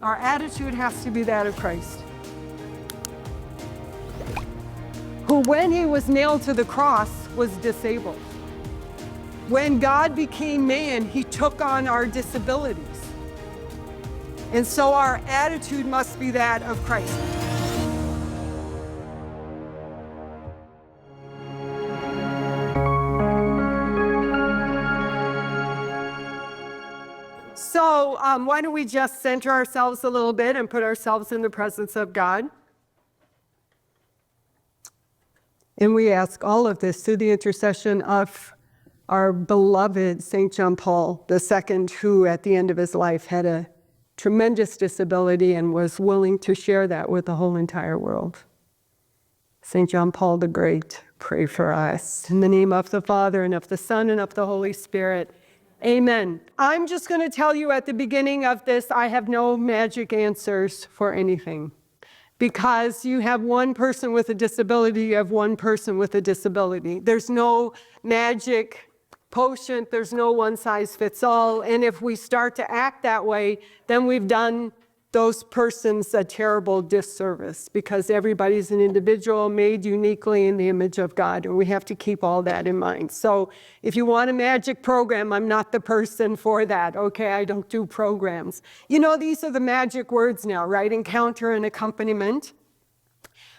Our attitude has to be that of Christ, who when he was nailed to the cross was disabled. When God became man, he took on our disabilities. And so our attitude must be that of Christ. So why don't we just center ourselves a little bit and put ourselves in the presence of God? And we ask all of this through the intercession of our beloved St. John Paul II, who at the end of his life had a tremendous disability and was willing to share that with the whole entire world. St. John Paul the Great, pray for us. In the name of the Father, and of the Son, and of the Holy Spirit. Amen. I'm just going to tell you at the beginning of this, I have no magic answers for anything. Because you have one person with a disability, you have one person with a disability. There's no magic potion, there's no one size fits all. And if we start to act that way, then we've done those persons a terrible disservice, because everybody's an individual made uniquely in the image of God, and we have to keep all that in mind. So if you want a magic program, I'm not the person for that, okay? I don't do programs. You know, these are the magic words now, right? Encounter and accompaniment.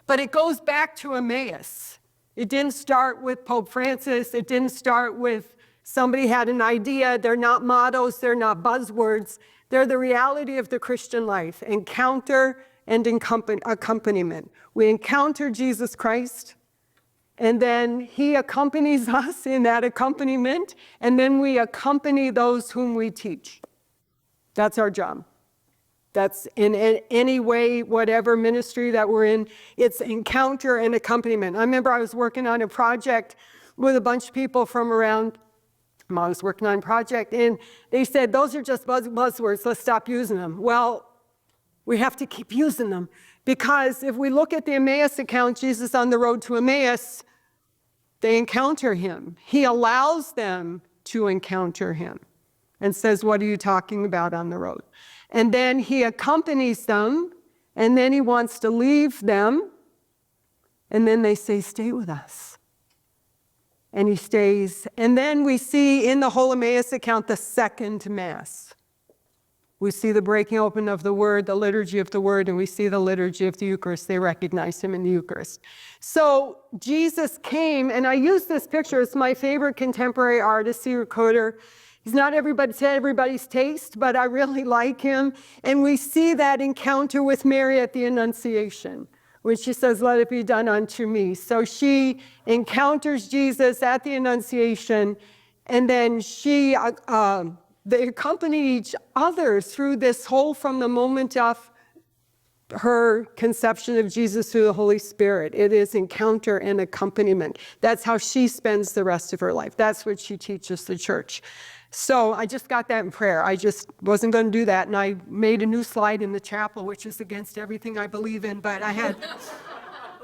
But it goes back to Emmaus. It didn't start with Pope Francis. It didn't start with somebody had an idea. They're not mottos, they're not buzzwords. They're the reality of the Christian life, encounter and accompaniment. We encounter Jesus Christ, and then he accompanies us in that accompaniment, and then we accompany those whom we teach. That's our job. That's in any way, whatever ministry that we're in, it's encounter and accompaniment. I remember I was working on a project with a bunch of people from around I was working on a project, and they said, those are just buzzwords, let's stop using them. Well, we have to keep using them, because if we look at the Emmaus account, Jesus on the road to Emmaus, they encounter him. He allows them to encounter him and says, what are you talking about on the road? And then he accompanies them, and then he wants to leave them, and then they say, stay with us. And he stays. And then we see in the whole Emmaus account the second Mass. We see the breaking open of the Word, the liturgy of the Word, and we see the liturgy of the Eucharist. They recognize him in the Eucharist. So Jesus came, and I use this picture. It's my favorite contemporary artist, Cedar Coder. He's not everybody's taste, but I really like him. And we see that encounter with Mary at the Annunciation, when she says, let it be done unto me. So she encounters Jesus at the Annunciation, and then they accompany each other through this whole, from the moment of her conception of Jesus through the Holy Spirit. It is encounter and accompaniment. That's how she spends the rest of her life. That's what she teaches the church. So I just got that in prayer. I just wasn't going to do that, and I made a new slide in the chapel, which is against everything I believe in, but it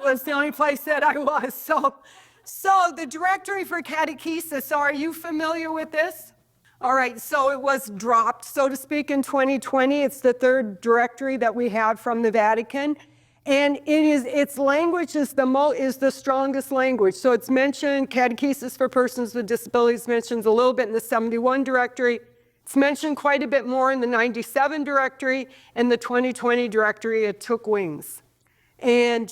was the only place that I was. So the directory for catechesis, so are you familiar with this? All right, so it was dropped, so to speak, in 2020. It's the third directory that we have from the Vatican. And its language is the strongest language. So it's mentioned, catechesis for persons with disabilities mentions a little bit in the 71 directory. It's mentioned quite a bit more in the 97 directory, and the 2020 directory, it took wings. And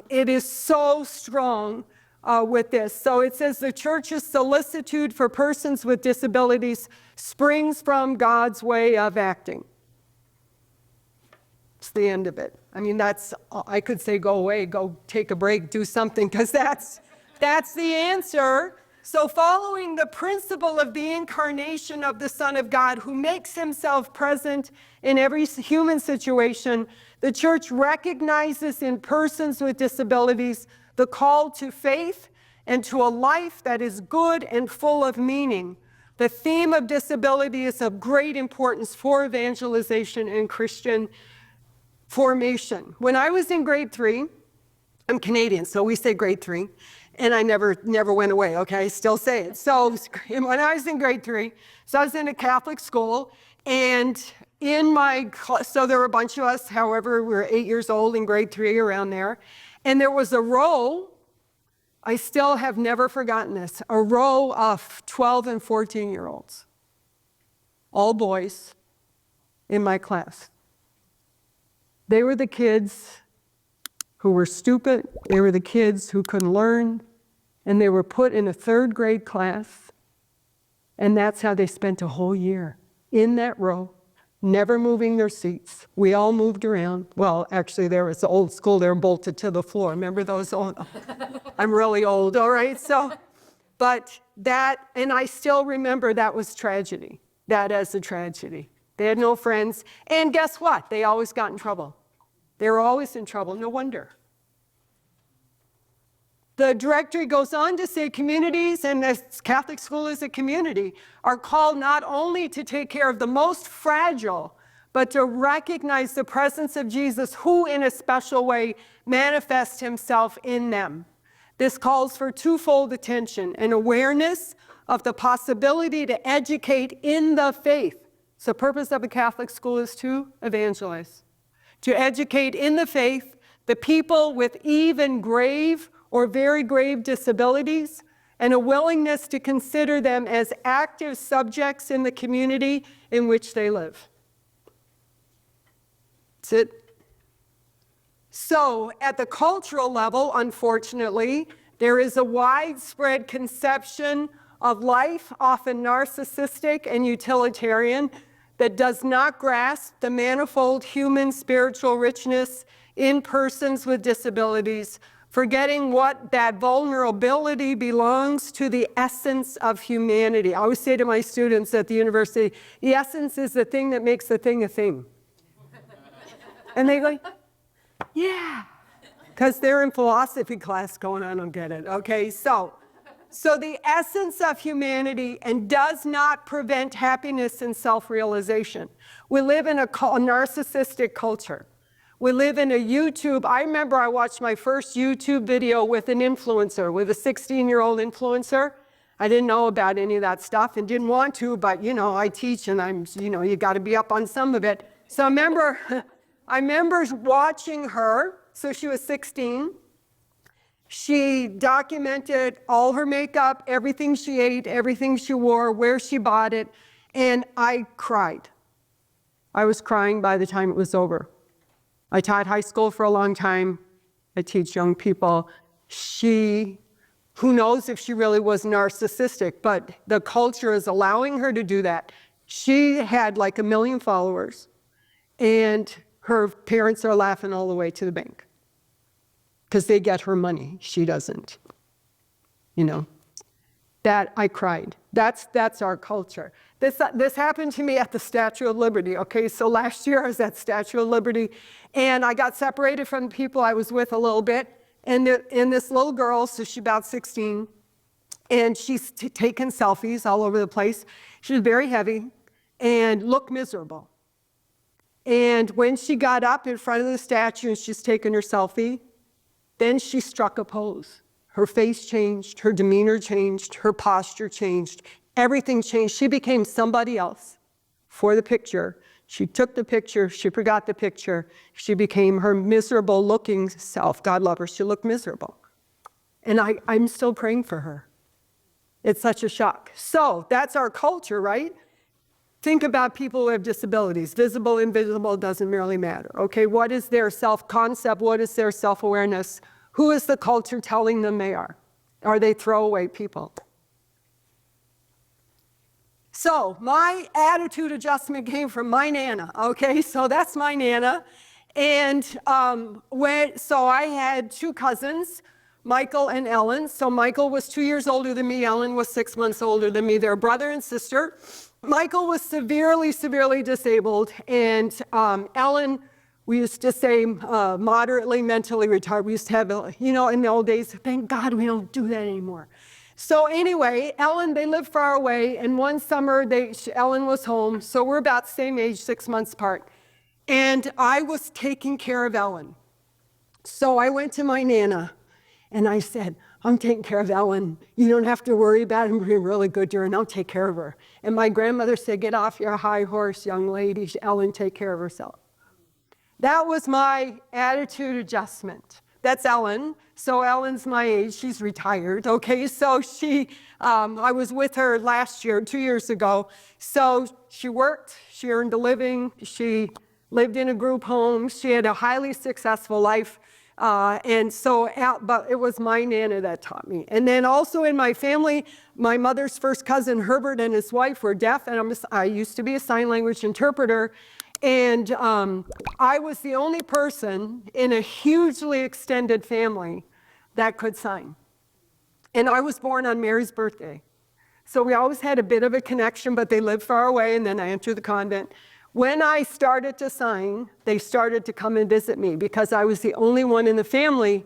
it is so strong with this. So it says the church's solicitude for persons with disabilities springs from God's way of acting. It's the end of it. I mean, I could say go away, go take a break, do something, because that's the answer. So following the principle of the incarnation of the Son of God, who makes himself present in every human situation, the church recognizes in persons with disabilities the call to faith and to a life that is good and full of meaning. The theme of disability is of great importance for evangelization and Christian formation. When I was in grade 3, I'm Canadian, so we say grade 3, and I never went away, okay? I still say it. So when I was in grade 3, so I was in a Catholic school, and in my class, so there were a bunch of us, however, we were 8 years old in grade 3, around there. And there was a row, I still have never forgotten this, a row of 12 and 14-year-olds, all boys in my class. They were the kids who were stupid, they were the kids who couldn't learn, and they were put in a 3rd grade class, and that's how they spent a whole year, in that row, never moving their seats. We all moved around. Well, actually, there was the old school, they were bolted to the floor. Remember those old? I'm really old, all right? So, but that, and I still remember that was tragedy, that as a tragedy. They had no friends, and guess what? They always got in trouble. They were always in trouble, no wonder. The directory goes on to say communities, and the Catholic school is a community, are called not only to take care of the most fragile, but to recognize the presence of Jesus, who in a special way manifests himself in them. This calls for twofold attention: an awareness of the possibility to educate in the faith. So the purpose of a Catholic school is to evangelize, to educate in the faith the people with even grave or very grave disabilities, and a willingness to consider them as active subjects in the community in which they live. That's it. So, at the cultural level, unfortunately, there is a widespread conception of life, often narcissistic and utilitarian, that does not grasp the manifold human spiritual richness in persons with disabilities, forgetting what that vulnerability belongs to the essence of humanity. I always say to my students at the university, the essence is the thing that makes the thing a thing. And they go, yeah, because they're in philosophy class going, I don't get it. Okay, so the essence of humanity, and does not prevent happiness and self-realization. We live in a narcissistic culture. We live in a YouTube, I remember I watched my first YouTube video with an influencer, with a 16-year-old influencer. I didn't know about any of that stuff and didn't want to, but I teach and you gotta be up on some of it. So I remember watching her, so she was 16. She documented all her makeup, everything she ate, everything she wore, where she bought it, and I cried. I was crying by the time it was over. I taught high school for a long time. I teach young people. Who knows if she really was narcissistic, but the culture is allowing her to do that. She had like 1 million followers, and her parents are laughing all the way to the bank because they get her money. She doesn't. That I cried. That's our culture. This happened to me at the Statue of Liberty. Okay, so last year I was at Statue of Liberty, and I got separated from the people I was with a little bit. And this little girl, so she's about 16, and she's taking selfies all over the place. She was very heavy and looked miserable. And when she got up in front of the statue and she's taking her selfie, then she struck a pose. Her face changed, her demeanor changed, her posture changed, everything changed. She became somebody else for the picture. She took the picture, she forgot the picture, she became her miserable looking self. God love her, she looked miserable. And I'm still praying for her. It's such a shock. So that's our culture, right? Think about people who have disabilities. Visible, invisible, doesn't really matter. Okay, what is their self-concept? What is their self-awareness? Who is the culture telling them they are? Are they throwaway people? So my attitude adjustment came from my Nana, okay? So that's my Nana. And so I had 2 cousins, Michael and Ellen. So Michael was 2 years older than me. Ellen was 6 months older than me. They're brother and sister. Michael was severely, severely disabled. And Ellen, we used to say moderately mentally retarded. We used to have, in the old days, thank God we don't do that anymore. So anyway, Ellen, they lived far away, and one summer Ellen was home, so we're about the same age, 6 months apart, and I was taking care of Ellen. So I went to my Nana, and I said, I'm taking care of Ellen. You don't have to worry about it. I'm being really good to her, and I'll take care of her. And my grandmother said, get off your high horse, young lady. Ellen, take care of herself. That was my attitude adjustment. That's Ellen. So Ellen's my age. She's retired. Okay, so I was with her last year, 2 years ago. So she worked, she earned a living, she lived in a group home, she had a highly successful life. But it was my Nana that taught me. And then also in my family, my mother's first cousin, Herbert, and his wife were deaf, and I used to be a sign language interpreter. And I was the only person in a hugely extended family that could sign. And I was born on Mary's birthday. So we always had a bit of a connection, but they lived far away, and then I entered the convent. When I started to sign, they started to come and visit me because I was the only one in the family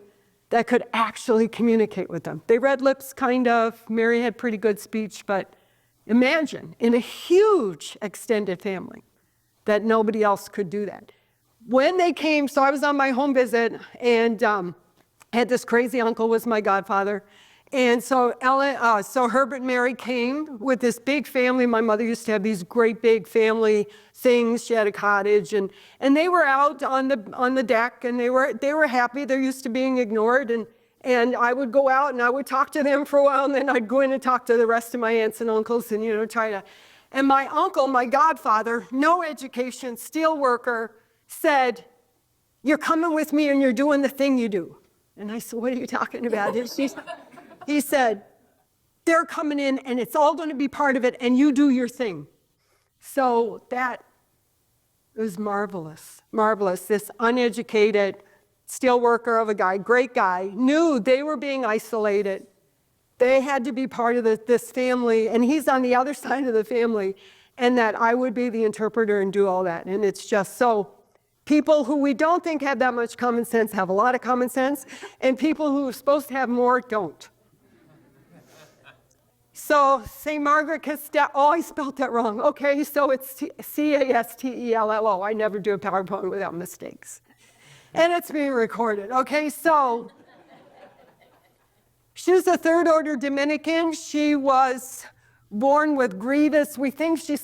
that could actually communicate with them. They read lips, kind of. Mary had pretty good speech, but imagine, in a huge extended family, that nobody else could do that. When they came, so I was on my home visit, and had this crazy uncle was my godfather. And so Herbert and Mary came with this big family. My mother used to have these great big family things. She had a cottage, and they were out on the deck, and they were happy. They're used to being ignored, and I would go out and I would talk to them for a while, and then I'd go in and talk to the rest of my aunts and uncles, and try to. And my uncle, my godfather, no education, steel worker, said, "You're coming with me and you're doing the thing you do." And I said, "What are you talking about?" He said, "They're coming in and it's all going to be part of it and you do your thing." So that was marvelous, marvelous. This uneducated steel worker of a guy, great guy, knew they were being isolated. They had to be part of this family, and he's on the other side of the family, and that I would be the interpreter and do all that. And it's just so, people who we don't think have that much common sense have a lot of common sense, and people who are supposed to have more don't. So St. Margaret Castello, I spelled that wrong. Okay, so it's Castello. I never do a PowerPoint without mistakes. And it's being recorded. Okay, so she was a third order Dominican. She was born with grievous, we think she had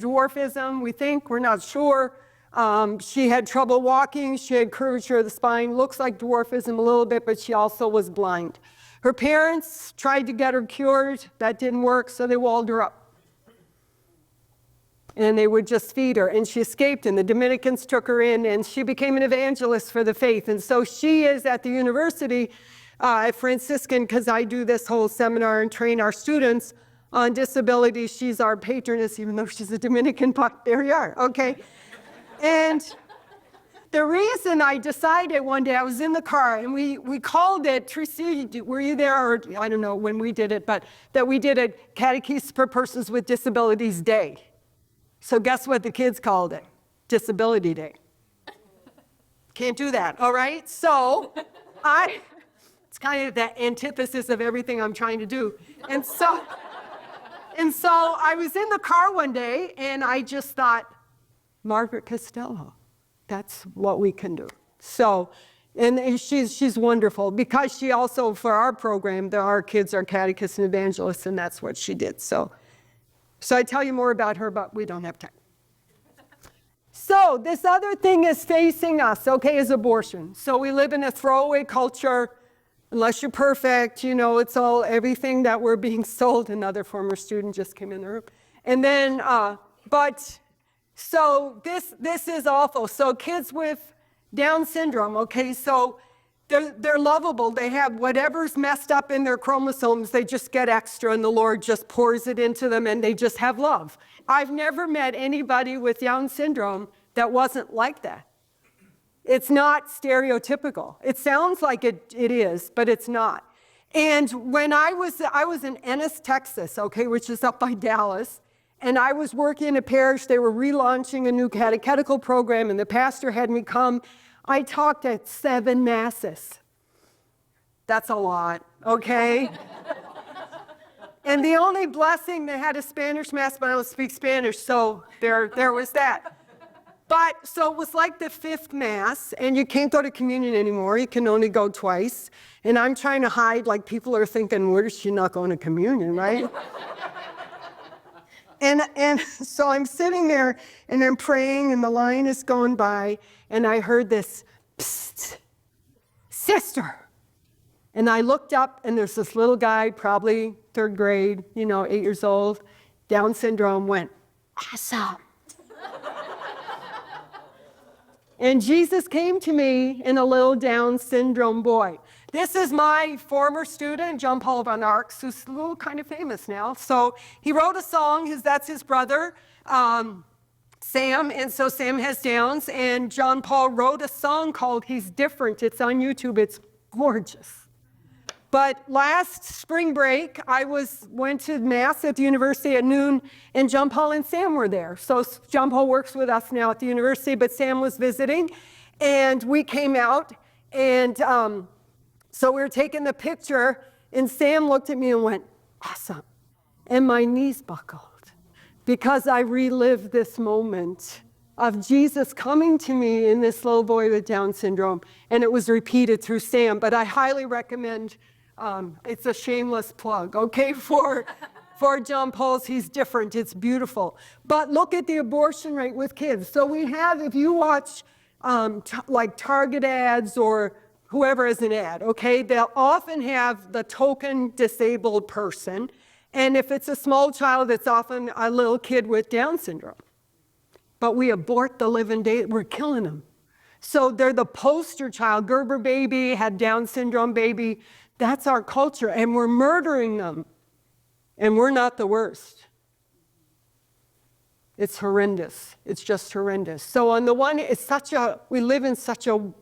dwarfism, we're not sure. She had trouble walking, she had curvature of the spine, looks like dwarfism a little bit, but she also was blind. Her parents tried to get her cured, that didn't work, so they walled her up. And they would just feed her, and she escaped, and the Dominicans took her in, and she became an evangelist for the faith. And so she is at the university, Franciscan, because I do this whole seminar and train our students on disabilities. She's our patroness, even though she's a Dominican, but there you are, okay? And the reason I decided one day, I was in the car, and we called it, Tracy, were you there, or I don't know when we did it, but that we did a Catechesis for Persons with Disabilities Day. So guess what the kids called it? Disability Day. Can't do that, all right? So it's kind of the antithesis of everything I'm trying to do. And so I was in the car one day, and I just thought, Margaret Castello, that's what we can do. So, and she's wonderful, because she also, for our program, our kids are catechists and evangelists, and that's what she did. So I tell you more about her, but we don't have time. So this other thing is facing us, okay, is abortion. So we live in a throwaway culture. Unless you're perfect, it's all everything that we're being sold. Another former student just came in the room. And then, so this is awful. So kids with Down syndrome, okay, so they're lovable. They have whatever's messed up in their chromosomes, they just get extra, and the Lord just pours it into them, and they just have love. I've never met anybody with Down syndrome that wasn't like that. It's not stereotypical. It sounds like it is, but it's not. And when I was in Ennis, Texas, okay, which is up by Dallas, and I was working in a parish. They were relaunching a new catechetical program, and the pastor had me come. I talked at 7 masses. That's a lot, okay? And the only blessing, they had a Spanish mass, but I don't speak Spanish, so there was that. But so it was like the fifth Mass, and you can't go to communion anymore. You can only go twice. And I'm trying to hide, like people are thinking, where is she not going to communion, right? And so I'm sitting there and I'm praying and the line is going by and I heard this, psst, sister. And I looked up and there's this little guy, probably third grade, 8 years old, Down syndrome, went, awesome. And Jesus came to me in a little Down syndrome boy. This is my former student, John Paul van Arx, who's a little kind of famous now. So he wrote a song, that's his brother, Sam, and so Sam has Downs, and John Paul wrote a song called He's Different. It's on YouTube, it's gorgeous. But last spring break, I went to Mass at the university at noon, and John Paul and Sam were there. So John Paul works with us now at the university, but Sam was visiting, and we came out, and so we were taking the picture, and Sam looked at me and went, awesome. And my knees buckled because I relived this moment of Jesus coming to me in this little boy with Down syndrome, and it was repeated through Sam. But I highly recommend, it's a shameless plug, okay, for John Paul's He's Different. It's beautiful. But look at the abortion rate with kids. So we have, if you watch like Target ads or whoever is an ad, okay, they'll often have the token disabled person. And if it's a small child, it's often a little kid with Down syndrome. But we abort the living day, we're killing them. So they're the poster child. Gerber baby had Down syndrome baby. That's our culture, and we're murdering them. And we're not the worst. It's horrendous. It's just horrendous. So on the one, we live in such a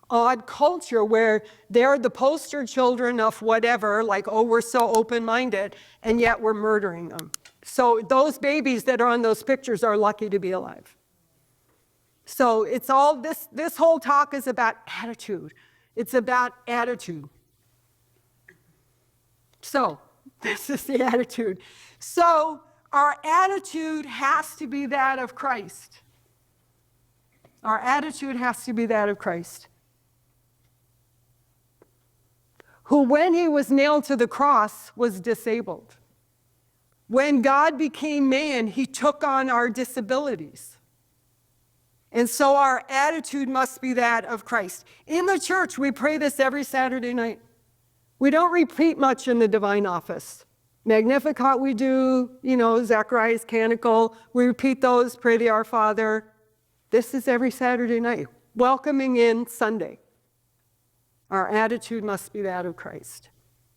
odd culture where they're the poster children of whatever, like, oh, we're so open-minded, and yet we're murdering them. So those babies that are on those pictures are lucky to be alive. So it's all, this whole talk is about attitude. It's about attitude. So this is the attitude. So our attitude has to be that of Christ. Our attitude has to be that of Christ, who when he was nailed to the cross was disabled. When God became man, he took on our disabilities. And so our attitude must be that of Christ. In the church, we pray this every Saturday night. We don't repeat much in the divine office. Magnificat we do, Zechariah's canticle. We repeat those, pray the Our Father. This is every Saturday night. Welcoming in Sunday. Our attitude must be that of Christ.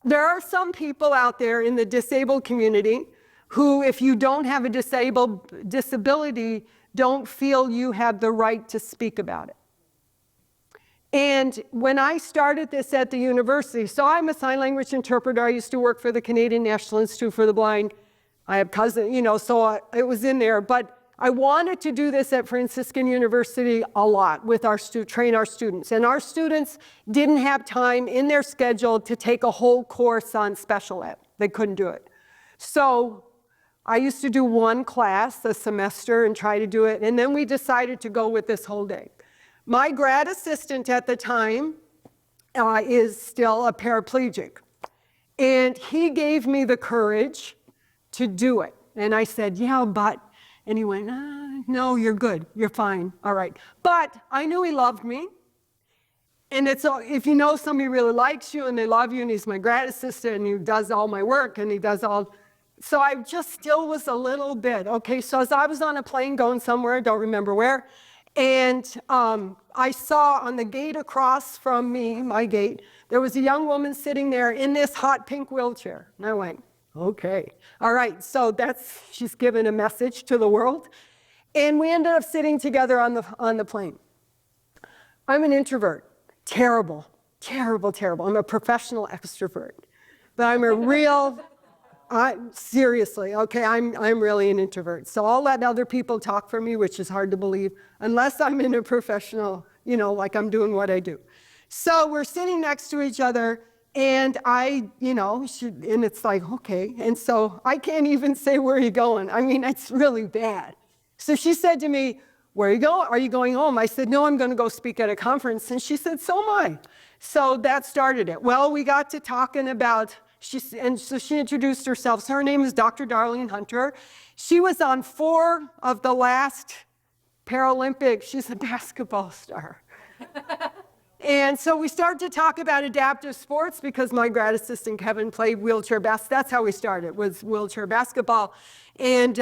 There are some people out there in the disabled community who, if you don't have a disability, don't feel you have the right to speak about it. And when I started this at the university, so I'm a sign language interpreter. I used to work for the Canadian National Institute for the Blind. I have cousins, so it was in there. But I wanted to do this at Franciscan University a lot with train our students. And our students didn't have time in their schedule to take a whole course on special ed. They couldn't do it. So I used to do one class a semester and try to do it. And then we decided to go with this whole day. My grad assistant at the time is still a paraplegic. And he gave me the courage to do it. And I said, yeah, but. And he went, no, you're good. You're fine. All right. But I knew he loved me. And if you know somebody really likes you and they love you and he's my grad assistant and he does all my work and he does all. So I just still was a little bit. Okay, so as I was on a plane going somewhere, I don't remember where, and I saw on the gate across from me, my gate, there was a young woman sitting there in this hot pink wheelchair. And I went, okay, all right, so she's given a message to the world. And we ended up sitting together on the plane. I'm an introvert. Terrible, terrible, terrible. I'm a professional extrovert. But I'm a real, seriously, okay, I'm really an introvert. So I'll let other people talk for me, which is hard to believe, unless I'm in a professional, like I'm doing what I do. So we're sitting next to each other, and and it's like, okay. And so I can't even say, where are you going? I mean, it's really bad. So she said to me, where are you going? Are you going home? I said, no, I'm going to go speak at a conference. And she said, so am I. So that started it. Well, we got to talking about, and so she introduced herself. So her name is Dr. Darlene Hunter. She was on 4 of the last Paralympics. She's a basketball star. And so we started to talk about adaptive sports because my grad assistant Kevin played wheelchair basketball. That's how we started, was wheelchair basketball. And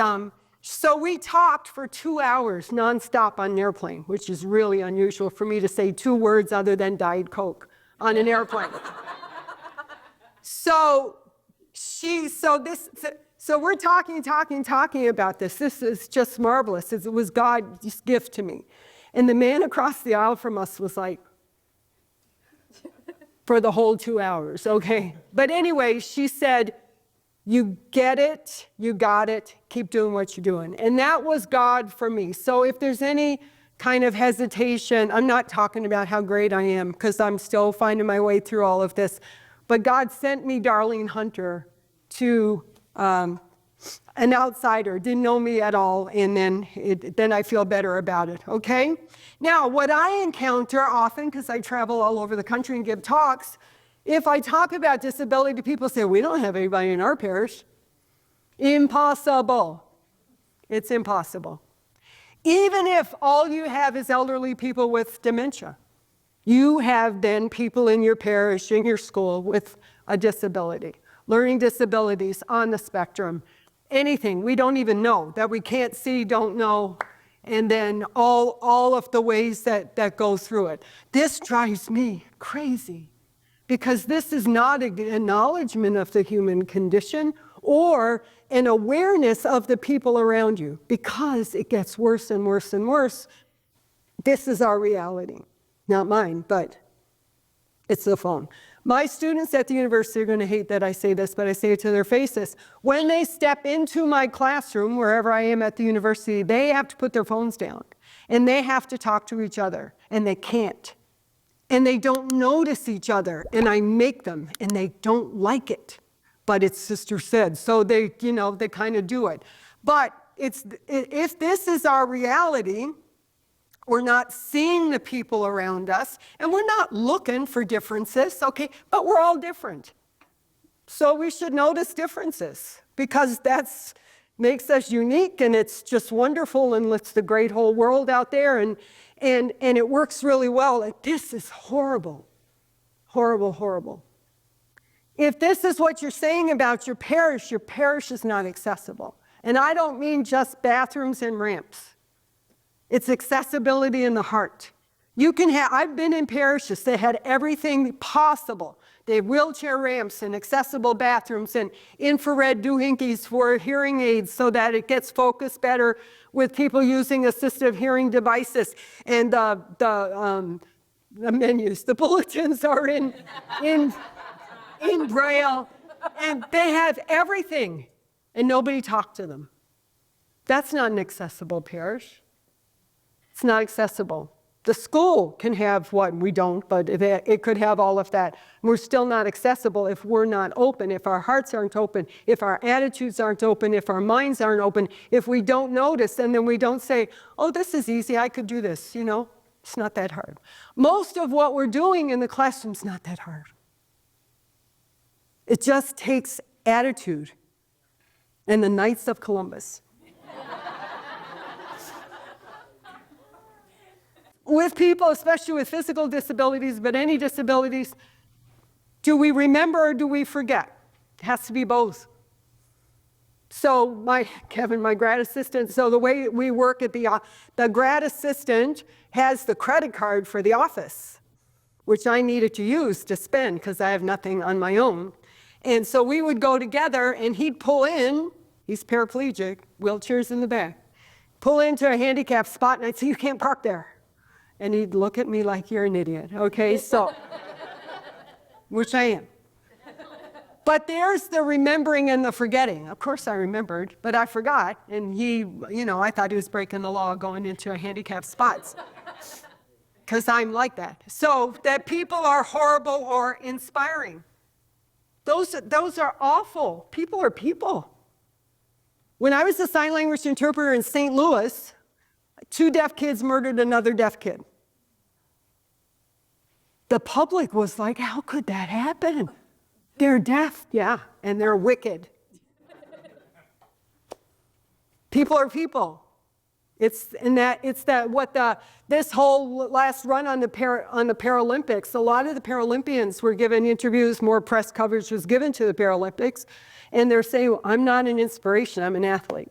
so we talked for 2 hours nonstop on an airplane, which is really unusual for me to say 2 words other than Diet Coke on an airplane. So we're talking about this. This is just marvelous. It was God's gift to me. And the man across the aisle from us was like, for the whole 2 hours, okay? But anyway, she said, you get it, you got it, keep doing what you're doing. And that was God for me. So if there's any kind of hesitation, I'm not talking about how great I am, because I'm still finding my way through all of this. But God sent me Darlene Hunter to an outsider, didn't know me at all, and then I feel better about it, okay? Now, what I encounter often, because I travel all over the country and give talks, if I talk about disability, people say, we don't have anybody in our parish. Impossible. It's impossible. Even if all you have is elderly people with dementia, you have then people in your parish, in your school with a disability, learning disabilities on the spectrum, anything we don't even know, that we can't see, don't know, and then all of the ways that go through it. This drives me crazy, because this is not an acknowledgement of the human condition or an awareness of the people around you, because it gets worse and worse and worse. This is our reality. Not mine, but it's the phone. My students at the university are going to hate that I say this, but I say it to their faces. When they step into my classroom, wherever I am at the university, they have to put their phones down, and they have to talk to each other, and they can't. And they don't notice each other, and I make them, and they don't like it. But it's sister said, so they kind of do it. But if this is our reality, we're not seeing the people around us, and we're not looking for differences, okay? But we're all different. So we should notice differences, because that's makes us unique, and it's just wonderful, and it's the great whole world out there, and it works really well. And this is horrible, horrible, horrible. If this is what you're saying about your parish is not accessible. And I don't mean just bathrooms and ramps. It's accessibility in the heart. I've been in parishes that had everything possible. They have wheelchair ramps and accessible bathrooms and infrared doohickeys for hearing aids so that it gets focused better with people using assistive hearing devices. And the menus, the bulletins are in Braille, and they have everything, and nobody talked to them. That's not an accessible parish. It's not accessible. The school can have what we don't, but it could have all of that. We're still not accessible if we're not open, if our hearts aren't open, if our attitudes aren't open, if our minds aren't open, if we don't notice, and then we don't say, oh, this is easy, I could do this, It's not that hard. Most of what we're doing in the classroom's not that hard. It just takes attitude and the Knights of Columbus. With people, especially with physical disabilities, but any disabilities, do we remember or do we forget? It has to be both. So Kevin, my grad assistant, so the way we work at the grad assistant has the credit card for the office, which I needed to use to spend because I have nothing on my own. And so we would go together, and he'd pull in, he's paraplegic, wheelchair's in the back, pull into a handicapped spot, and I'd say, you can't park there. And he'd look at me like, you're an idiot, okay? So, which I am. But there's the remembering and the forgetting. Of course I remembered, but I forgot. And I thought he was breaking the law going into a handicapped spots. Because I'm like that. So that people are horrible or inspiring. Those are awful. People are people. When I was a sign language interpreter in St. Louis, 2 deaf kids murdered another deaf kid. The public was like, how could that happen? They're deaf, yeah, and they're wicked. People are people. This whole last run on the Paralympics, a lot of the Paralympians were given interviews, more press coverage was given to the Paralympics, and they're saying, well, I'm not an inspiration, I'm an athlete.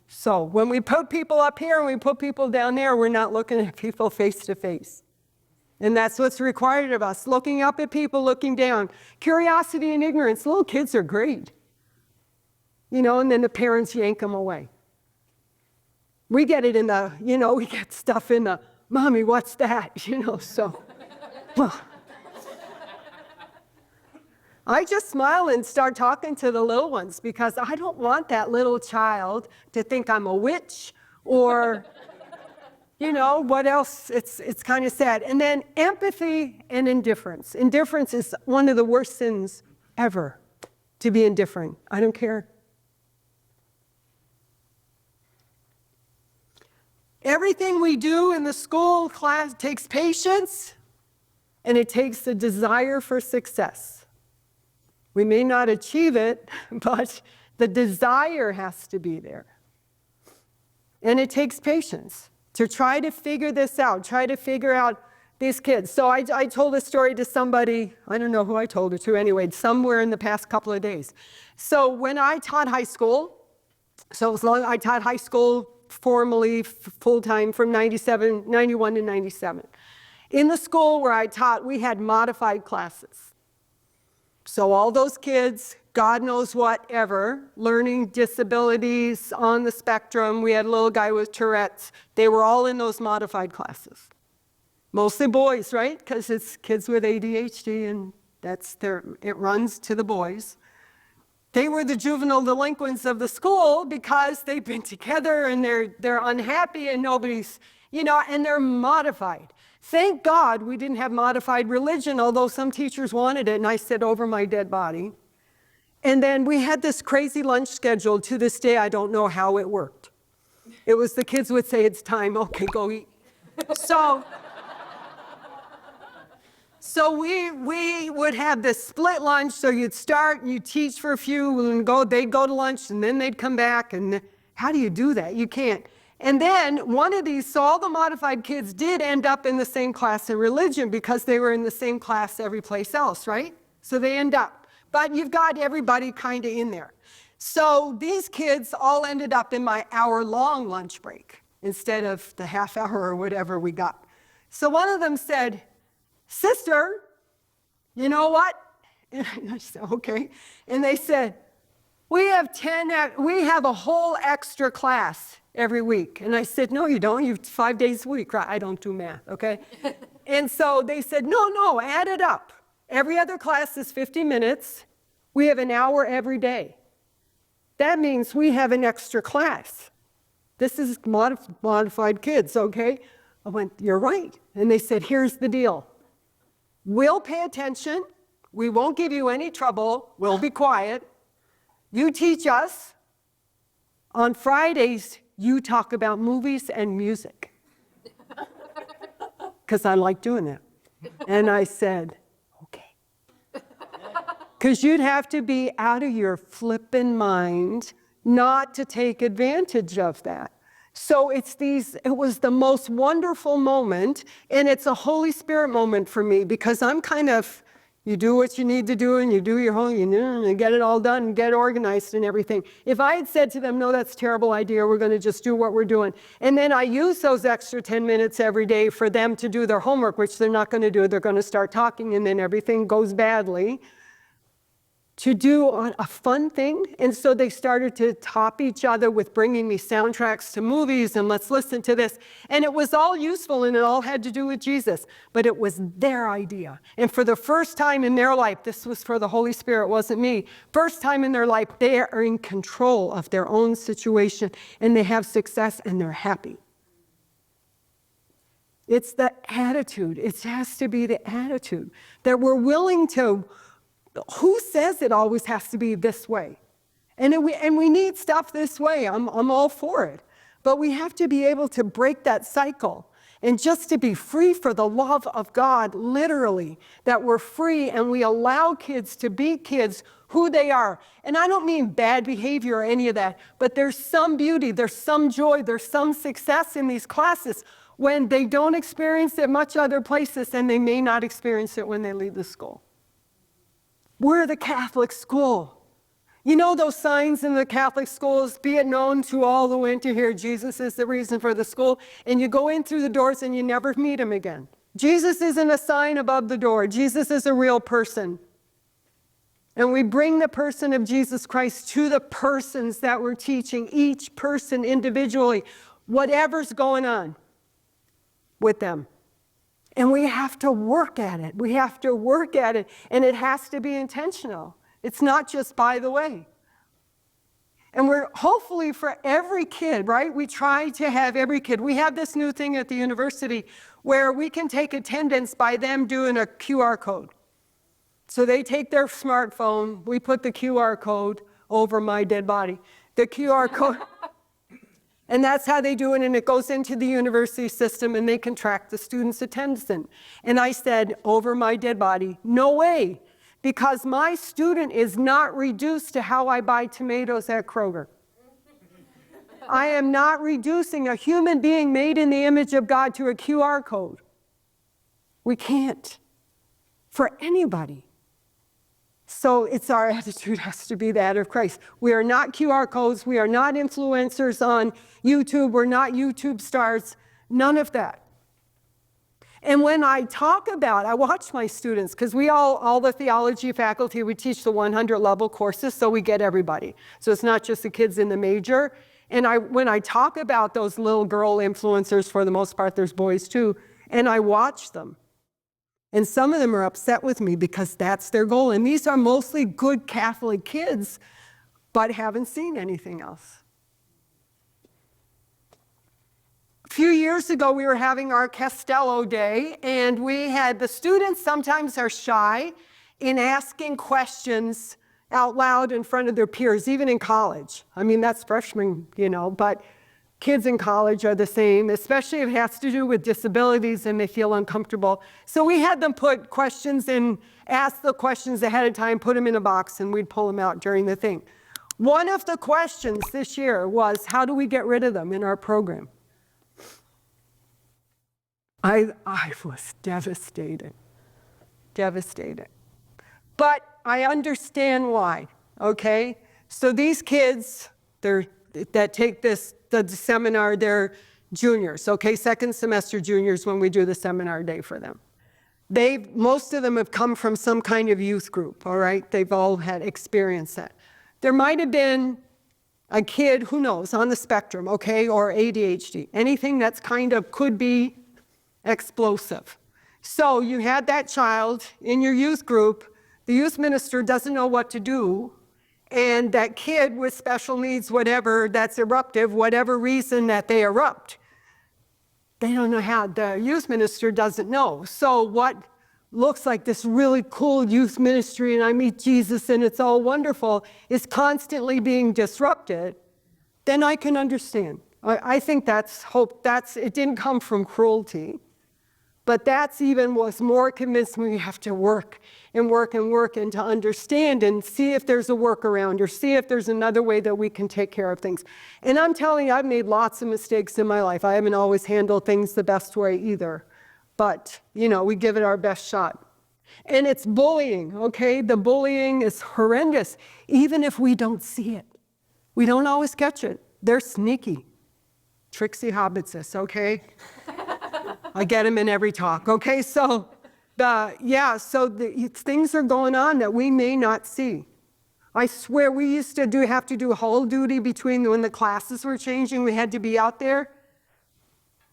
So when we put people up here and we put people down there, we're not looking at people face to face. And that's what's required of us, looking up at people, looking down. Curiosity and ignorance, little kids are great. And then the parents yank them away. We get it we get stuff in the, Mommy, what's that? So, well, I just smile and start talking to the little ones because I don't want that little child to think I'm a witch or, what else? It's kind of sad. And then empathy and indifference. Indifference is one of the worst sins ever, to be indifferent. I don't care. Everything we do in the school class takes patience, and it takes a desire for success. We may not achieve it, but the desire has to be there. And it takes patience to try to figure this out, try to figure out these kids. So I told a story to somebody, I don't know who I told it to anyway, somewhere in the past couple of days. So when I taught high school, I taught high school formally, full-time from 91 to 97. In the school where I taught, we had modified classes. So all those kids, God knows whatever, learning disabilities on the spectrum. We had a little guy with Tourette's. They were all in those modified classes. Mostly boys, right? Because it's kids with ADHD and it runs to the boys. They were the juvenile delinquents of the school because they've been together and they're unhappy and nobody's, and they're modified. Thank God we didn't have modified religion, although some teachers wanted it, and I said, over my dead body. And then we had this crazy lunch schedule. To this day, I don't know how it worked. It was the kids would say, it's time, okay, go eat. So we would have this split lunch, so you'd start and you'd teach for a few, and they'd go to lunch, and then they'd come back, and how do you do that? You can't. And then one of these, so all the modified kids did end up in the same class in religion because they were in the same class every place else, right? So they end up. But you've got everybody kind of in there. So these kids all ended up in my hour-long lunch break instead of the half hour or whatever we got. So one of them said, Sister, you know what? And I said, okay. And they said, we have a whole extra class every week. And I said, no, you don't. You have 5 days a week. Right? I don't do math, okay? And so they said, no, add it up. Every other class is 50 minutes. We have an hour every day. That means we have an extra class. This is modified kids, okay? I went, you're right. And they said, here's the deal. We'll pay attention. We won't give you any trouble. We'll be quiet. You teach us. On Fridays, you talk about movies and music. Because I like doing that. And I said, okay. Because you'd have to be out of your flippin' mind not to take advantage of that. So it was the most wonderful moment, and it's a Holy Spirit moment for me because I'm kind of, you do what you need to do and you do your whole, you get it all done and get organized and everything. If I had said to them, no, that's a terrible idea, we're going to just do what we're doing, and then I use those extra 10 minutes every day for them to do their homework, which they're not going to do, they're going to start talking and then everything goes badly, to do a fun thing. And so they started to top each other with bringing me soundtracks to movies and let's listen to this. And it was all useful and it all had to do with Jesus, but it was their idea. And for the first time in their life, this was for the Holy Spirit, wasn't me. First time in their life, they are in control of their own situation and they have success and they're happy. It's the attitude. It has to be the attitude that we're willing to. Who says it always has to be this way? And we need stuff this way. I'm all for it. But we have to be able to break that cycle and just to be free for the love of God, literally, that we're free and we allow kids to be kids who they are. And I don't mean bad behavior or any of that, but there's some beauty, there's some joy, there's some success in these classes when they don't experience it much other places, and they may not experience it when they leave the school. We're the Catholic school. You know those signs in the Catholic schools, be it known to all who enter here, Jesus is the reason for the school, and you go in through the doors and you never meet him again. Jesus isn't a sign above the door. Jesus is a real person. And we bring the person of Jesus Christ to the persons that we're teaching, each person individually, whatever's going on with them. And we have to work at it. We have to work at it, and it has to be intentional. It's not just by the way. And we're hopefully for every kid, right? We try to have every kid. We have this new thing at the university where we can take attendance by them doing a QR code. So they take their smartphone, we put the QR code over my dead body. The QR code, and that's how they do it, and it goes into the university system, and they can track the students' attendance. And I said, over my dead body, no way. Because my student is not reduced to how I buy tomatoes at Kroger. I am not reducing a human being made in the image of God to a QR code. We can't, for anybody. So it's our attitude has to be that of Christ. We are not QR codes. We are not influencers on YouTube. We're not YouTube stars. None of that. And when I talk about, I watch my students, because we all the theology faculty, we teach the 100 level courses, so we get everybody. So it's not just the kids in the major. And when I talk about those little girl influencers, for the most part, there's boys too, and I watch them. And some of them are upset with me because that's their goal. And these are mostly good Catholic kids, but haven't seen anything else. A few years ago, we were having our Castello Day, and we had the students sometimes are shy in asking questions out loud in front of their peers, even in college. I mean, that's freshmen, but kids in college are the same, especially if it has to do with disabilities and they feel uncomfortable. So we had them put questions in, ask the questions ahead of time, put them in a box, and we'd pull them out during the thing. One of the questions this year was, how do we get rid of them in our program? I was devastated. But I understand why, okay? So these kids, that take the seminar, they're juniors, okay? Second semester juniors when we do the seminar day for them. Most of them have come from some kind of youth group, all right? They've all had experienced that. There might have been a kid, who knows, on the spectrum, okay, or ADHD, anything that's could be explosive. So you had that child in your youth group, the youth minister doesn't know what to do, and that kid with special needs, whatever, that's eruptive, whatever reason that they erupt, they don't know how, the youth minister doesn't know. So what looks like this really cool youth ministry, and I meet Jesus and it's all wonderful, is constantly being disrupted, then I can understand. I think that's hope. It didn't come from cruelty. But that's even was more convinced we have to work and to understand and see if there's a workaround or see if there's another way that we can take care of things. And I'm telling you, I've made lots of mistakes in my life. I haven't always handled things the best way either. But, we give it our best shot. And it's bullying, okay? The bullying is horrendous, even if we don't see it. We don't always catch it. They're sneaky. Tricksy hobbitses, okay? I get them in every talk, okay? So, things are going on that we may not see. I swear we used to have to do whole duty between when the classes were changing, we had to be out there.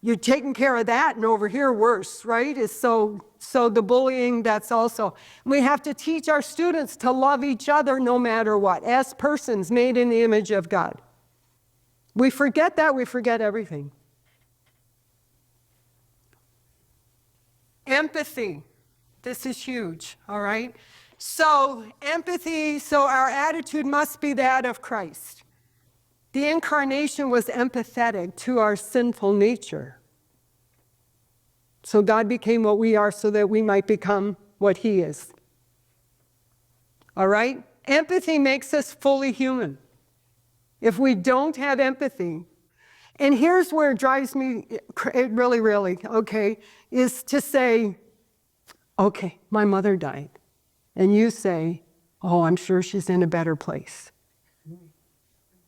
You're taking care of that, and over here worse, right? So the bullying, that's also. We have to teach our students to love each other no matter what, as persons made in the image of God. We forget that, we forget everything. Empathy. This is huge, all right? So empathy, so our attitude must be that of Christ. The incarnation was empathetic to our sinful nature. So God became what we are so that we might become what he is. All right? Empathy makes us fully human. If we don't have empathy, and here's where it drives me really, okay, is to say, okay, my mother died. And you say, oh, I'm sure she's in a better place.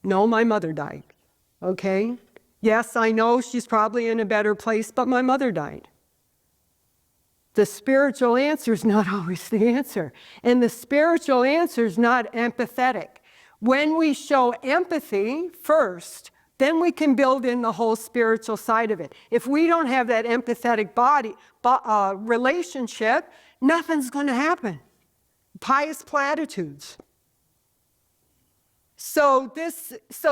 No, my mother died. Okay? Yes, I know she's probably in a better place, but my mother died. The spiritual answer is not always the answer. And the spiritual answer is not empathetic. When we show empathy first, then we can build in the whole spiritual side of it. If we don't have that empathetic relationship, nothing's going to happen. Pious platitudes. So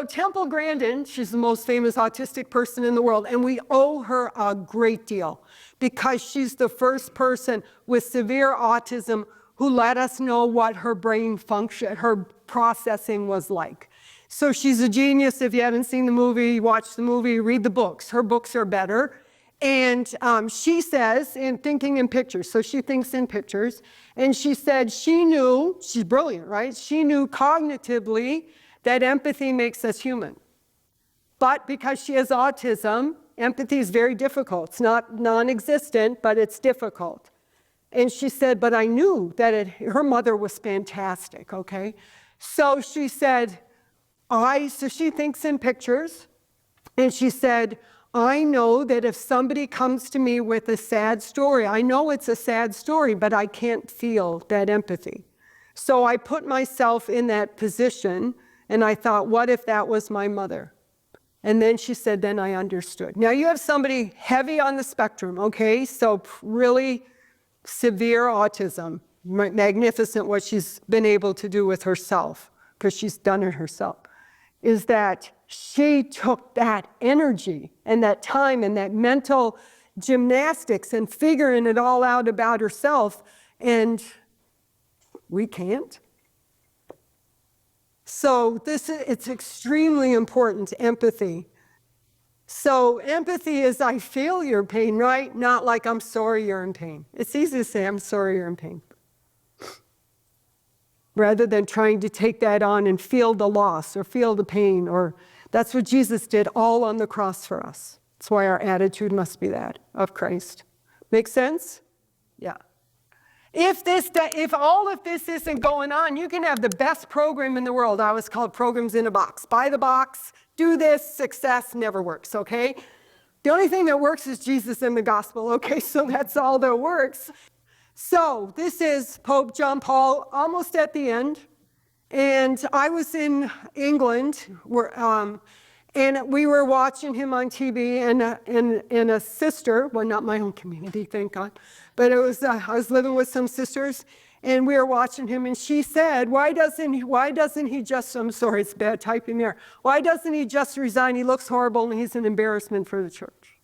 Temple Grandin, she's the most famous autistic person in the world, and we owe her a great deal because she's the first person with severe autism who let us know what her brain function, her processing was like. So she's a genius. If you haven't seen the movie, watch the movie, read the books. Her books are better. And she says, in thinking in pictures, so she thinks in pictures, and she said she knew, she's brilliant, right? She knew cognitively that empathy makes us human. But because she has autism, empathy is very difficult. It's not non-existent, but it's difficult. And she said, but I knew that her mother was fantastic, okay? So she said, so she thinks in pictures, and she said, I know that if somebody comes to me with a sad story, I know it's a sad story, but I can't feel that empathy. So I put myself in that position, and I thought, what if that was my mother? And then she said, then I understood. Now you have somebody heavy on the spectrum, okay? So really severe autism, magnificent what she's been able to do with herself, because she's done it herself, is that she took that energy and that time and that mental gymnastics and figuring it all out about herself, and we can't. So it's extremely important, empathy. So empathy is I feel your pain, right? Not like I'm sorry you're in pain. It's easy to say I'm sorry you're in pain, rather than trying to take that on and feel the loss or feel the pain, or that's what Jesus did all on the cross for us. That's why our attitude must be that of Christ. Make sense? Yeah. If all of this isn't going on, you can have the best program in the world. I always call it programs in a box. Buy the box, do this, success never works, okay? The only thing that works is Jesus and the gospel, okay? So that's all that works. So this is Pope John Paul, almost at the end. And I was in England, and we were watching him on TV, and a sister, well, not my own community, thank God, but it was I was living with some sisters, and we were watching him, and she said, why doesn't he just, I'm sorry, it's bad typing there, why doesn't he just resign? He looks horrible, and he's an embarrassment for the church.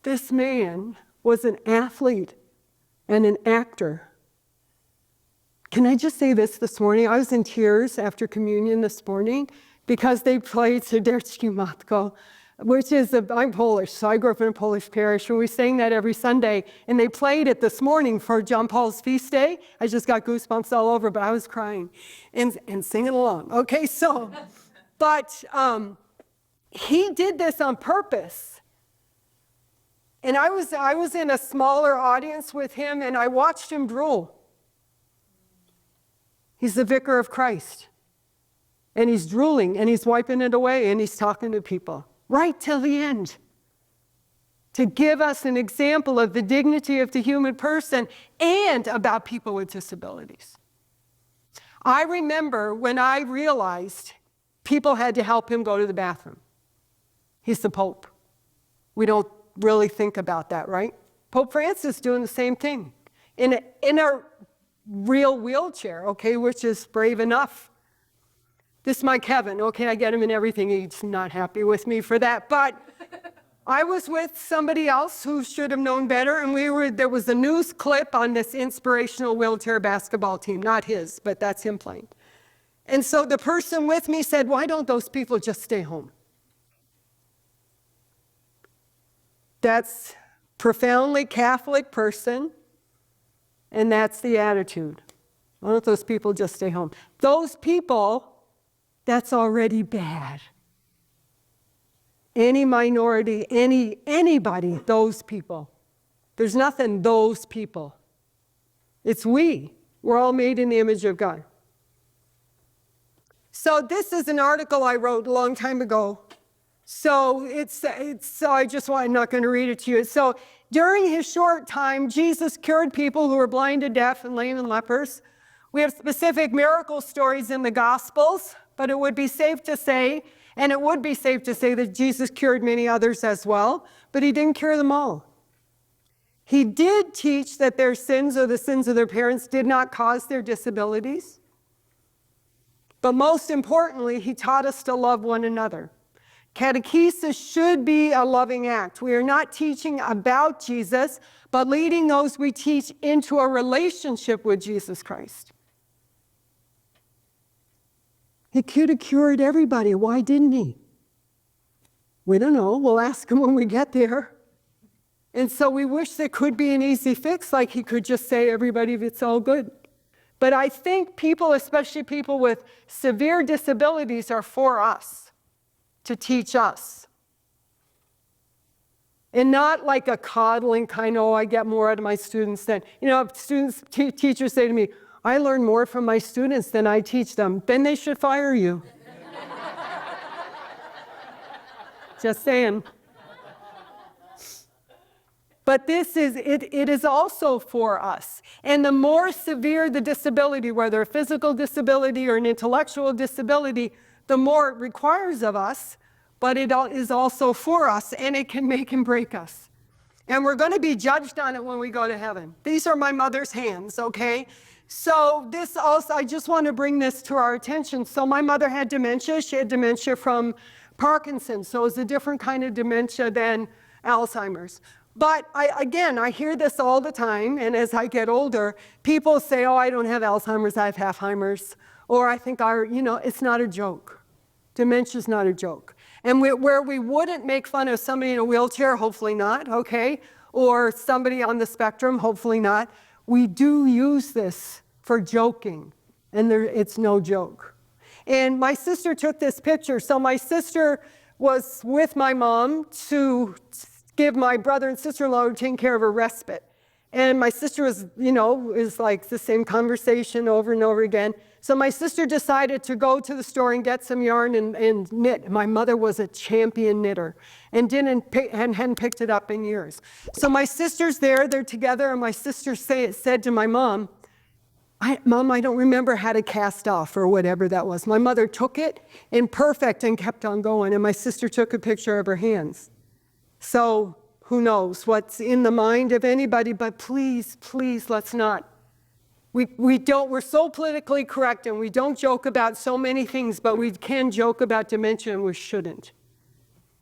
This man was an athlete and an actor. Can I just say this morning? I was in tears after communion this morning because they played Serdecznie Matko, which is, I'm Polish, so I grew up in a Polish parish, and we sang that every Sunday, and they played it this morning for John Paul's feast day. I just got goosebumps all over, but I was crying and singing along. Okay, so, but he did this on purpose. And I was in a smaller audience with him, and I watched him drool. He's the vicar of Christ. And he's drooling, and he's wiping it away, and he's talking to people right till the end to give us an example of the dignity of the human person and about people with disabilities. I remember when I realized people had to help him go to the bathroom. He's the Pope. We don't really think about that, right? Pope Francis doing the same thing in a real wheelchair, okay, which is brave enough. This is my Kevin, okay, I get him in everything. He's not happy with me for that, but I was with somebody else who should have known better, and there was a news clip on this inspirational wheelchair basketball team, not his, but that's him playing. And so the person with me said, why don't those people just stay home? That's profoundly Catholic person, and that's the attitude. Why don't those people just stay home? Those people, that's already bad. Any minority, anybody, those people. There's nothing those people. It's we. We're all made in the image of God. So this is an article I wrote a long time ago. So I'm not going to read it to you. So during his short time, Jesus cured people who were blind and deaf and lame and lepers. We have specific miracle stories in the Gospels, but it would be safe to say, that Jesus cured many others as well, but he didn't cure them all. He did teach that their sins or the sins of their parents did not cause their disabilities. But most importantly, he taught us to love one another. Catechesis should be a loving act. We are not teaching about Jesus, but leading those we teach into a relationship with Jesus Christ. He could have cured everybody. Why didn't he? We don't know. We'll ask him when we get there. And so we wish there could be an easy fix, like he could just say, everybody, it's all good. But I think people, especially people with severe disabilities, are for us, to teach us. And not like a coddling kind of, I get more out of my students than, teachers say to me, I learn more from my students than I teach them. Then they should fire you. Just saying. But it is also for us. And the more severe the disability, whether a physical disability or an intellectual disability, the more it requires of us, but it is also for us, and it can make and break us. And we're going to be judged on it when we go to heaven. These are my mother's hands, okay? So this also, I just want to bring this to our attention. So my mother had dementia. She had dementia from Parkinson's, so it's a different kind of dementia than Alzheimer's. But I hear this all the time, and as I get older, people say, oh, I don't have Alzheimer's, I have half-Heimers. Or I think, it's not a joke. Dementia's not a joke. And where we wouldn't make fun of somebody in a wheelchair, hopefully not, okay? Or somebody on the spectrum, hopefully not. We do use this for joking, and it's no joke. And my sister took this picture. So my sister was with my mom to give my brother and sister-in-law taking care of her respite. And my sister was, is like the same conversation over and over again. So my sister decided to go to the store and get some yarn and knit. My mother was a champion knitter and hadn't picked it up in years. So my sister's there, they're together, and my sister said to my mom, Mom, I don't remember how to cast off or whatever that was. My mother took it in perfect and kept on going, and my sister took a picture of her hands. So who knows what's in the mind of anybody, but please, let's not. We're so politically correct, and we don't joke about so many things, but we can joke about dementia, and we shouldn't.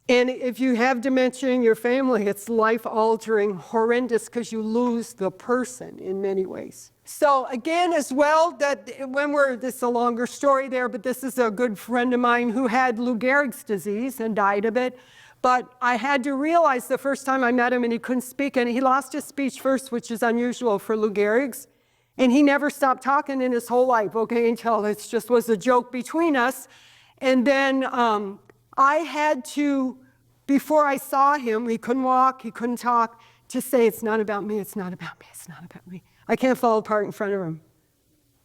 And if you have dementia in your family, it's life-altering, horrendous, because you lose the person in many ways. So again, as well, this is a longer story there, but this is a good friend of mine who had Lou Gehrig's disease and died of it. But I had to realize the first time I met him, and he couldn't speak, and he lost his speech first, which is unusual for Lou Gehrig's. And he never stopped talking in his whole life, okay, until it just was a joke between us. And then I had to, before I saw him, he couldn't walk, he couldn't talk, to say, it's not about me, it's not about me, it's not about me. I can't fall apart in front of him.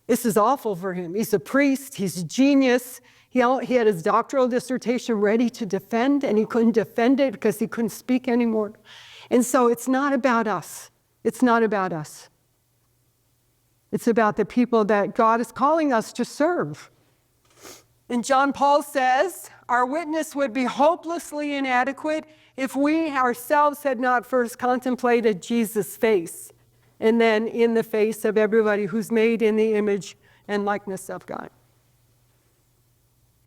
This is awful for him. He's a priest, he's a genius. He had his doctoral dissertation ready to defend, and he couldn't defend it because he couldn't speak anymore. And so it's not about us. It's not about us. It's about the people that God is calling us to serve. And John Paul says, our witness would be hopelessly inadequate if we ourselves had not first contemplated Jesus' face, and then in the face of everybody who's made in the image and likeness of God.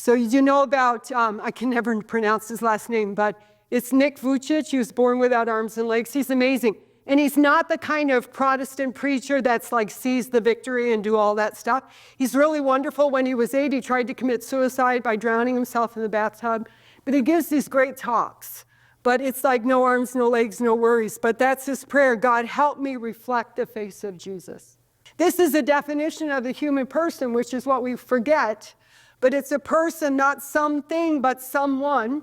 So you know about, I can never pronounce his last name, but it's Nick Vucic. He was born without arms and legs. He's amazing. And he's not the kind of Protestant preacher that's like sees the victory and do all that stuff. He's really wonderful. When he was 8, he tried to commit suicide by drowning himself in the bathtub. But he gives these great talks. But it's like no arms, no legs, no worries. But that's his prayer. God, help me reflect the face of Jesus. This is a definition of the human person, which is what we forget. But it's a person, not something, but someone.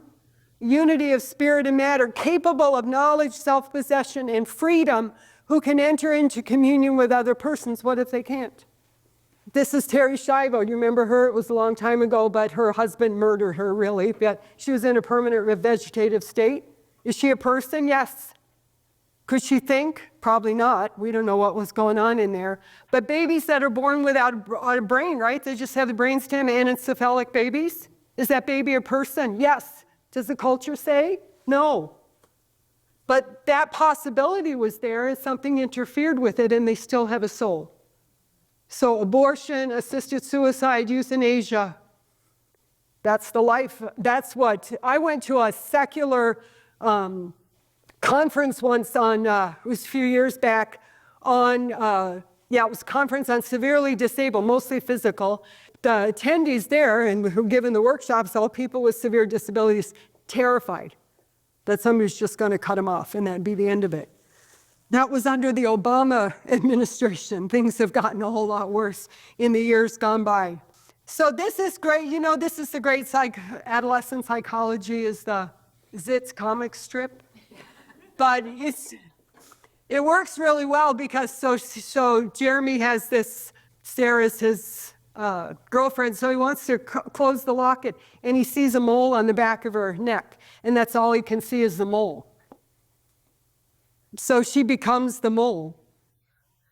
Unity of spirit and matter, capable of knowledge, self-possession, and freedom, who can enter into communion with other persons. What if they can't? This is Terry Schiavo. You remember her? It was a long time ago, but her husband murdered her, really. But she was in a permanent vegetative state. Is she a person? Yes. Could she think? Probably not. We don't know what was going on in there. But babies that are born without a brain, right? They just have the brainstem, anencephalic babies. Is that baby a person? Yes. Does the culture say? No. But that possibility was there, and something interfered with it, and they still have a soul. So abortion, assisted suicide, euthanasia, that's the life. That's what, I went to a secular conference once on, it was a few years back, on, it was a conference on severely disabled, mostly physical. The attendees there, and who were given the workshops, all people with severe disabilities, terrified that somebody's just going to cut them off and that'd be the end of it. That was under the Obama administration. Things have gotten a whole lot worse in the years gone by. So this is great. You know, this is the great adolescent psychology is the Zitz comic strip. But it works really well because so Jeremy has this, Sarah's his girlfriend, so he wants to close the locket, and he sees a mole on the back of her neck, and that's all he can see is the mole. So she becomes the mole.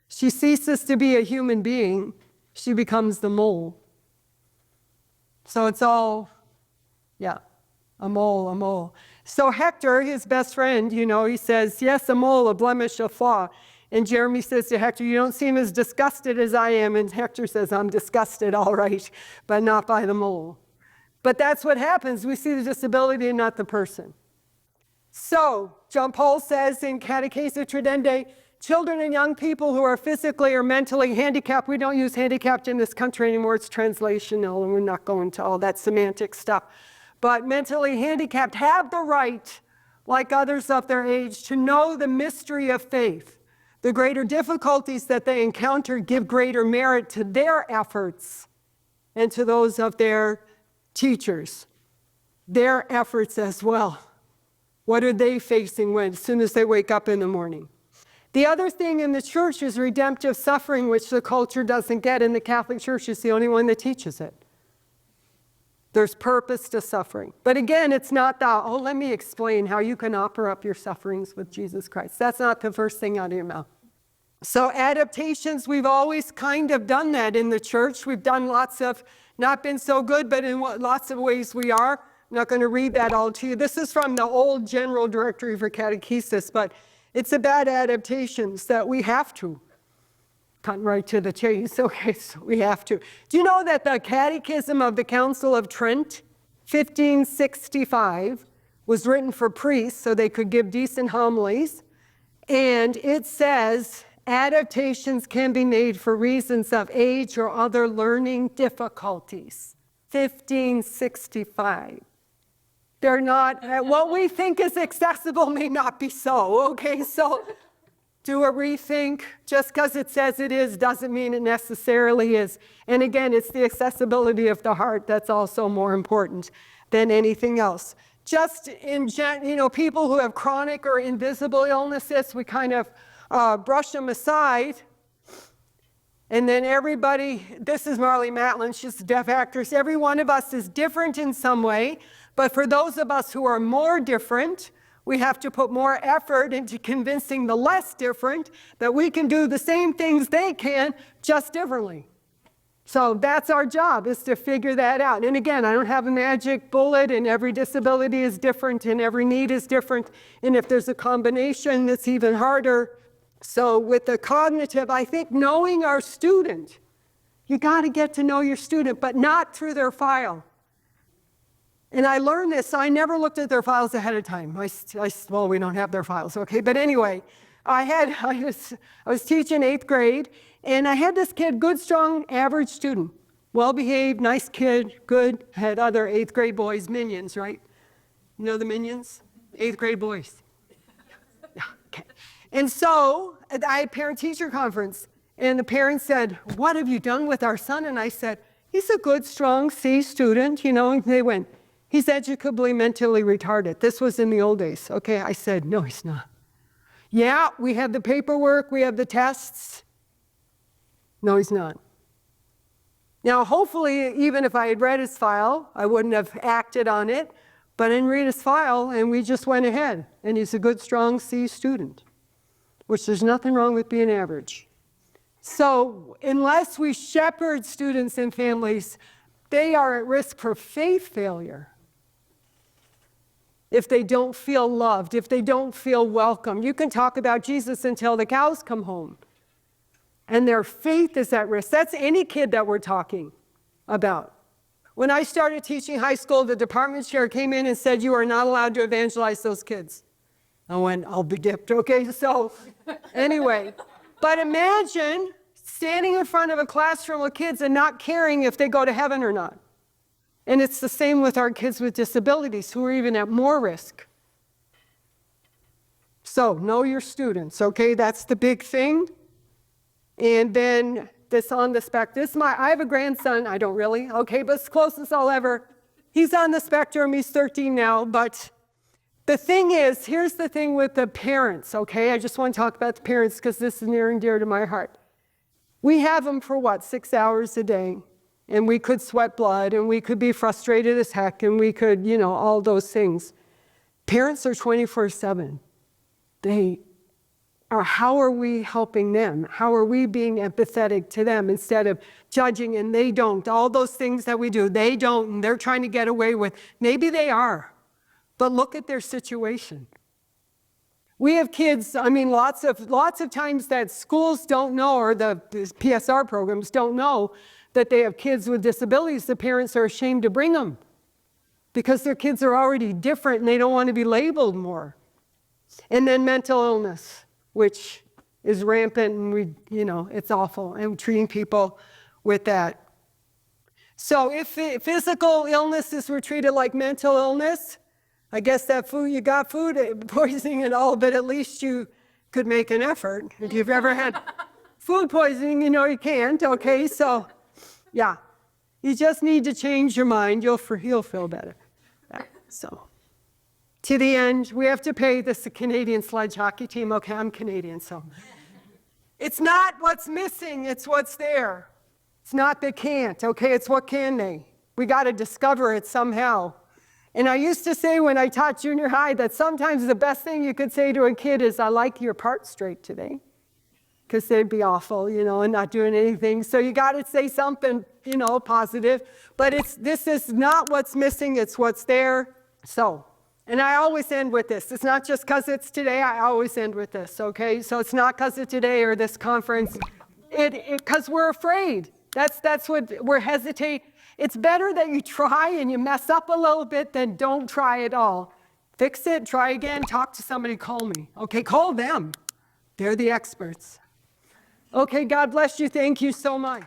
She ceases to be a human being. She becomes the mole. So it's all, a mole, a mole. So Hector, his best friend, you know, he says, yes, a mole, a blemish, a flaw. And Jeremy says to Hector, you don't seem as disgusted as I am. And Hector says, I'm disgusted, all right, but not by the mole. But that's what happens. We see the disability and not the person. So John Paul says in Catechesis Tradendae, children and young people who are physically or mentally handicapped, we don't use handicapped in this country anymore, it's translational, and we're not going to all that semantic stuff. But mentally handicapped have the right, like others of their age, to know the mystery of faith. The greater difficulties that they encounter give greater merit to their efforts and to those of their teachers. Their efforts as well. What are they facing as soon as they wake up in the morning? The other thing in the church is redemptive suffering, which the culture doesn't get, and the Catholic Church is the only one that teaches it. There's purpose to suffering. But again, it's not let me explain how you can offer up your sufferings with Jesus Christ. That's not the first thing out of your mouth. So adaptations, we've always kind of done that in the church. We've done lots of, not been so good, but in lots of ways we are. I'm not going to read that all to you. This is from the old General Directory for Catechesis, but it's about adaptations that we have to. Cut right to the chase. Okay, so we have to. Do you know that the Catechism of the Council of Trent, 1565, was written for priests so they could give decent homilies? And it says, adaptations can be made for reasons of age or other learning difficulties. 1565. They're not, what we think is accessible may not be so, okay? So do a rethink. Just because it says it is doesn't mean it necessarily is. And again, it's the accessibility of the heart that's also more important than anything else. Just in, people who have chronic or invisible illnesses, we kind of brush them aside. And then everybody, this is Marlee Matlin, she's a deaf actress. Every one of us is different in some way. But for those of us who are more different, we have to put more effort into convincing the less different that we can do the same things they can, just differently. So that's our job, is to figure that out. And again, I don't have a magic bullet, and every disability is different, and every need is different. And if there's a combination, it's even harder. So with the cognitive, I think knowing our student, you got to get to know your student, but not through their file. And I learned this, so I never looked at their files ahead of time. Well, we don't have their files, okay? But anyway, I was teaching 8th grade, and I had this kid, good, strong, average student, well-behaved, nice kid, good, had other 8th grade boys, minions, right? You know the minions? 8th grade boys. Yeah, okay. And so I had parent-teacher conference, and the parents said, what have you done with our son? And I said, he's a good, strong C student, and they went, he's educably mentally retarded. This was in the old days, okay? I said, no, he's not. Yeah, we have the paperwork, we have the tests. No, he's not. Now, hopefully, even if I had read his file, I wouldn't have acted on it, but I didn't read his file, and we just went ahead. And he's a good, strong C student, which there's nothing wrong with being average. So unless we shepherd students and families, they are at risk for faith failure. If they don't feel loved, if they don't feel welcome. You can talk about Jesus until the cows come home. And their faith is at risk. That's any kid that we're talking about. When I started teaching high school, the department chair came in and said, you are not allowed to evangelize those kids. I went, I'll be dipped, okay? So anyway, but imagine standing in front of a classroom of kids and not caring if they go to heaven or not. And it's the same with our kids with disabilities who are even at more risk. So know your students, okay? That's the big thing. And then this on the spectrum. I have a grandson, I don't really, okay, but it's closest I'll ever. He's on the spectrum, he's 13 now, but the thing is, here's the thing with the parents, okay? I just want to talk about the parents because this is near and dear to my heart. We have them for 6 hours a day? And we could sweat blood, and we could be frustrated as heck, and we could, all those things. Parents are 24/7. How are we helping them? How are we being empathetic to them instead of judging and they don't? All those things that we do, they don't, and they're trying to get away with. Maybe they are, but look at their situation. We have kids, lots of times that schools don't know, or the PSR programs don't know that they have kids with disabilities. The parents are ashamed to bring them because their kids are already different and they don't want to be labeled more. And then mental illness, which is rampant, and it's awful, and treating people with that. So if physical illnesses were treated like mental illness, I guess that you got food poisoning and all, but at least you could make an effort. If you've ever had food poisoning, you can't, okay? So, yeah, you just need to change your mind. You'll feel better. So, to the end, we have to pay this Canadian sledge hockey team. Okay, I'm Canadian, so. It's not what's missing, it's what's there. It's not they can't, okay? It's what can they. We got to discover it somehow. And I used to say when I taught junior high that sometimes the best thing you could say to a kid is, I like your part straight today. Because they'd be awful, and not doing anything. So you got to say something, positive. But this is not what's missing, it's what's there. So, and I always end with this. It's not just because it's today, I always end with this, okay? So it's not because of today or this conference. Because we're afraid. That's what we're hesitate. It's better that you try and you mess up a little bit than don't try at all. Fix it, try again, talk to somebody, call me. Okay, call them. They're the experts. Okay, God bless you. Thank you so much.